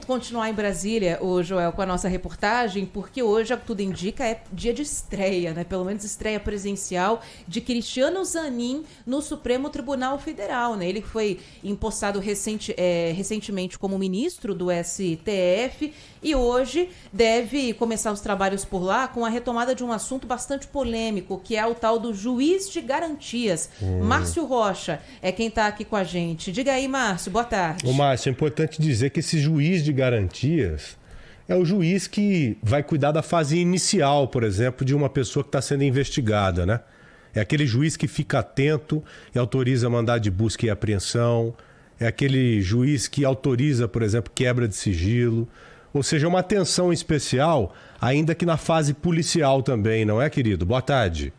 Vamos continuar em Brasília, o Joel, com a nossa reportagem, porque hoje, tudo indica, é dia de estreia, né? Pelo menos estreia presencial de Cristiano Zanin no Supremo Tribunal Federal, né? Ele foi empossado recentemente como ministro do STF e hoje deve começar os trabalhos por lá com a retomada de um assunto bastante polêmico, que é o tal do juiz de garantias. Márcio Rocha é quem está aqui com a gente. Diga aí, Márcio, boa tarde. Ô, Márcio, é importante dizer que esse juiz de garantias é o juiz que vai cuidar da fase inicial, por exemplo, de uma pessoa que está sendo investigada, né? É aquele juiz que fica atento e autoriza mandado de busca e apreensão. É aquele juiz que autoriza, por exemplo, quebra de sigilo. Ou seja, uma atenção especial, ainda que na fase policial também, não é, querido? Boa tarde.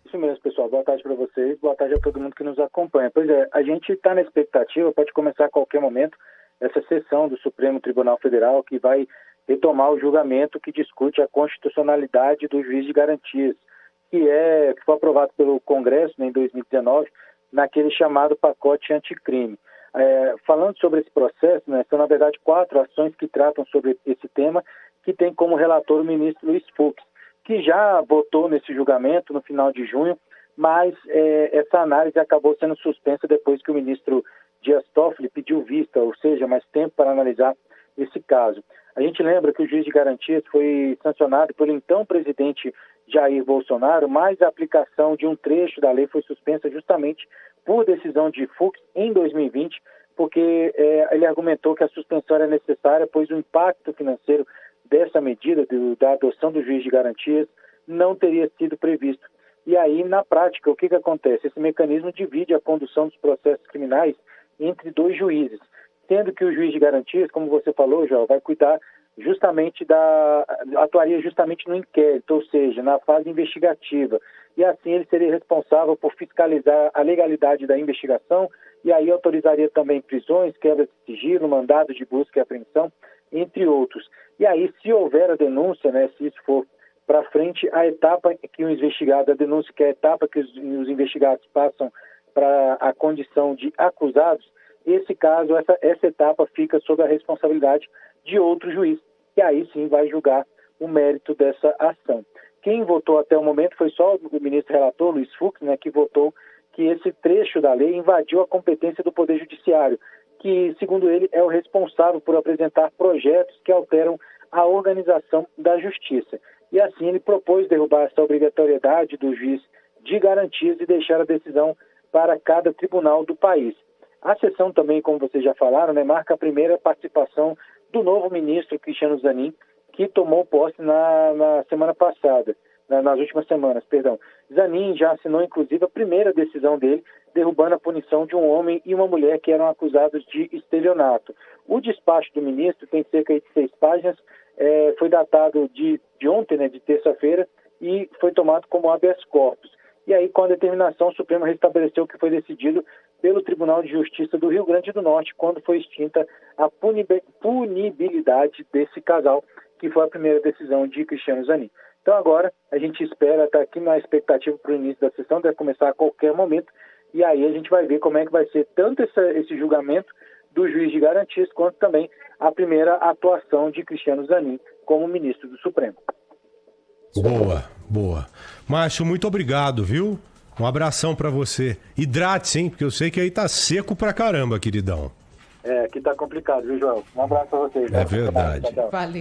Isso mesmo, pessoal. Boa tarde para vocês, boa tarde a todo mundo que nos acompanha. Pois é, a gente está na expectativa, pode começar a qualquer momento, essa sessão do Supremo Tribunal Federal que vai retomar o julgamento que discute a constitucionalidade do juiz de garantias, que foi aprovado pelo Congresso, né, em 2019, naquele chamado pacote anticrime. Falando sobre esse processo, né, são na verdade 4 ações que tratam sobre esse tema, que tem como relator o ministro Luiz Fux, que já votou nesse julgamento no final de junho, mas essa análise acabou sendo suspensa depois que o ministro Dias Toffoli pediu vista, ou seja, mais tempo para analisar esse caso. A gente lembra que o juiz de garantias foi sancionado pelo então presidente Jair Bolsonaro, mas a aplicação de um trecho da lei foi suspensa justamente por decisão de Fux em 2020, porque ele argumentou que a suspensão era necessária, pois o impacto financeiro dessa medida, da adoção do juiz de garantias, não teria sido previsto. E aí, na prática, o que acontece? Esse mecanismo divide a condução dos processos criminais entre 2 juízes, sendo que o juiz de garantias, como você falou, João, vai cuidar justamente atuaria justamente no inquérito, ou seja, na fase investigativa. E assim ele seria responsável por fiscalizar a legalidade da investigação e aí autorizaria também prisões, quebra de sigilo, mandado de busca e apreensão, entre outros. E aí, se houver a denúncia, né, se isso for para frente, a etapa que o investigado, a denúncia que é a etapa que os investigados passam para a condição de acusados, esse caso, essa etapa fica sob a responsabilidade de outro juiz, que aí sim vai julgar o mérito dessa ação. Quem votou até o momento foi só o ministro relator, Luiz Fux, né, que votou que esse trecho da lei invadiu a competência do Poder Judiciário, que, segundo ele, é o responsável por apresentar projetos que alteram a organização da justiça. E assim ele propôs derrubar essa obrigatoriedade do juiz de garantias e deixar a decisão para cada tribunal do país. A sessão também, como vocês já falaram, né, marca a primeira participação do novo ministro Cristiano Zanin, que tomou posse na semana passada, nas últimas semanas, perdão. Zanin já assinou, inclusive, a primeira decisão dele, derrubando a punição de um homem e uma mulher que eram acusados de estelionato. O despacho do ministro tem cerca de 6 páginas, foi datado de ontem, né, de terça-feira, e foi tomado como habeas corpus. E aí, com a determinação, o Supremo restabeleceu o que foi decidido pelo Tribunal de Justiça do Rio Grande do Norte, quando foi extinta a punibilidade desse casal, que foi a primeira decisão de Cristiano Zanin. Então agora a gente espera, está aqui na expectativa para o início da sessão, deve começar a qualquer momento, e aí a gente vai ver como é que vai ser tanto esse julgamento do juiz de garantias, quanto também a primeira atuação de Cristiano Zanin como ministro do Supremo. Boa. Márcio, muito obrigado, viu? Um abração pra você. Hidrate-se, hein? Porque eu sei que aí tá seco pra caramba, queridão. Aqui tá complicado, viu, João? Um abraço pra vocês. É verdade. Valeu.